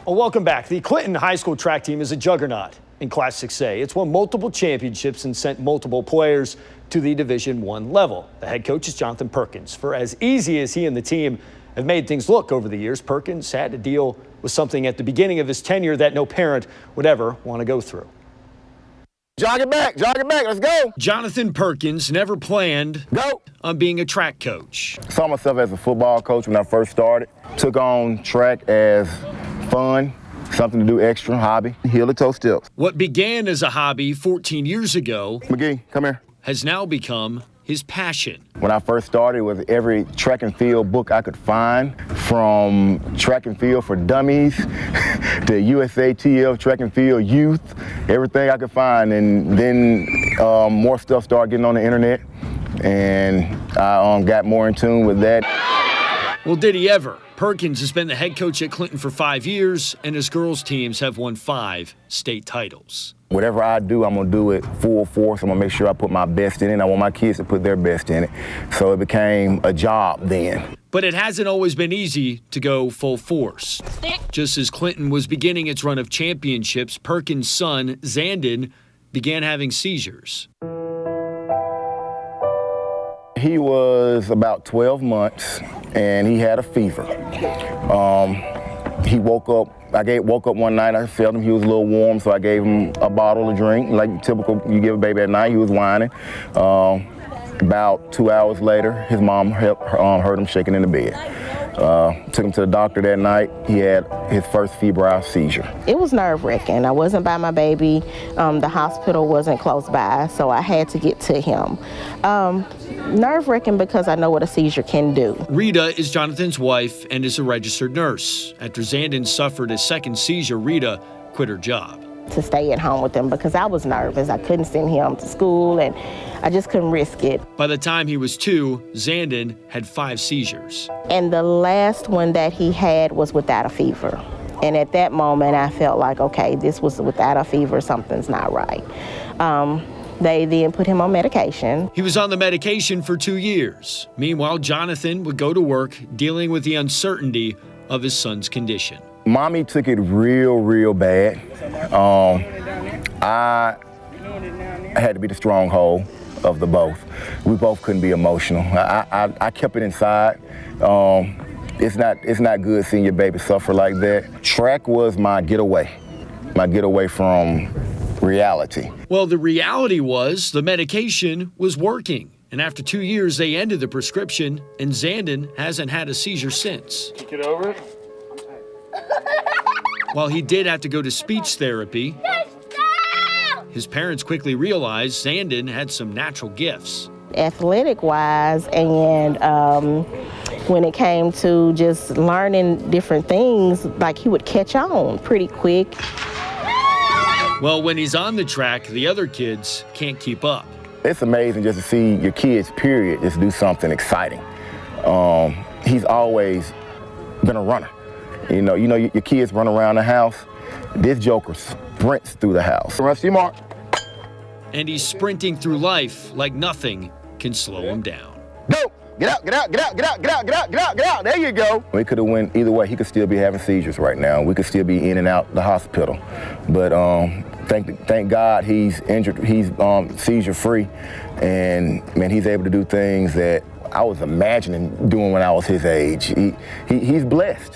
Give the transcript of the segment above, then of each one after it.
Well, welcome back. The Clinton High School track team is a juggernaut in Class 6A. It's won multiple championships and sent multiple players to the Division I level. The head coach is Jonathan Perkins. For as easy as he and the team have made things look over the years, Perkins had to deal with something at the beginning of his tenure that no parent would ever want to go through. Jog it back, let's go. Jonathan Perkins never planned on being a track coach. Saw myself as a football coach when I first started. Took on track as fun, something to do extra, hobby, heel to toe steps. What began as a hobby 14 years ago, McGee, come here, has now become his passion. When I first started, it was every track and field book I could find, from track and field for dummies to USATF track and field youth, everything I could find. And then more stuff started getting on the internet, and I got more in tune with that. Well, did he ever? Perkins has been the head coach at Clinton for 5 years, and his girls' teams have won 5 state titles. Whatever I do, I'm going to do it full force. I'm going to make sure I put my best in it. I want my kids to put their best in it. So it became a job then. But it hasn't always been easy to go full force. Just as Clinton was beginning its run of championships, Perkins' son, Zandon, began having seizures. He was about 12 months, and he had a fever. He woke up. Woke up one night, I felt him, he was a little warm, so I gave him a bottle of drink, like typical you give a baby at night. He was whining. About 2 hours later, his mom heard him shaking in the bed. Took him to the doctor that night. He had his first febrile seizure. It was nerve-wracking. I wasn't by my baby. The hospital wasn't close by, so I had to get to him. Nerve-wracking because I know what a seizure can do. Rita is Jonathan's wife and is a registered nurse. After Zandon suffered a second seizure, Rita quit her job. To stay at home with him because I was nervous. I couldn't send him to school, and I just couldn't risk it. By the time he was 2, Zandon had 5 seizures. And the last one that he had was without a fever. And at that moment, I felt like, okay, this was without a fever, something's not right. They then put him on medication. He was on the medication for 2 years. Meanwhile, Jonathan would go to work dealing with the uncertainty of his son's condition. Mommy took it real bad. I had to be the stronghold of the both. We both couldn't be emotional. I kept it inside. It's not good seeing your baby suffer like that. Track was my getaway from reality. Well, the reality was the medication was working. And after 2 years, they ended the prescription, and Zandon hasn't had a seizure since. Get over it. While he did have to go to speech therapy, his parents quickly realized Zandon had some natural gifts. Athletic-wise, and when it came to just learning different things, like he would catch on pretty quick. Well, when he's on the track, the other kids can't keep up. It's amazing just to see your kids, period, just do something exciting. He's always been a runner. You know, your kids run around the house. This joker sprints through the house. Rusty Mark. And he's sprinting through life like nothing can slow him down. Go! Get out, get out, get out, get out, get out, get out, get out, get out. There you go. We could have went either way. He could still be having seizures right now. We could still be in and out the hospital. But thank God he's injured. He's seizure free, and man, he's able to do things that I was imagining doing when I was his age. He's blessed.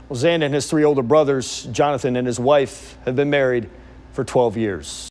Well, Zandon and his 3 older brothers, Jonathan and his wife, have been married for 12 years.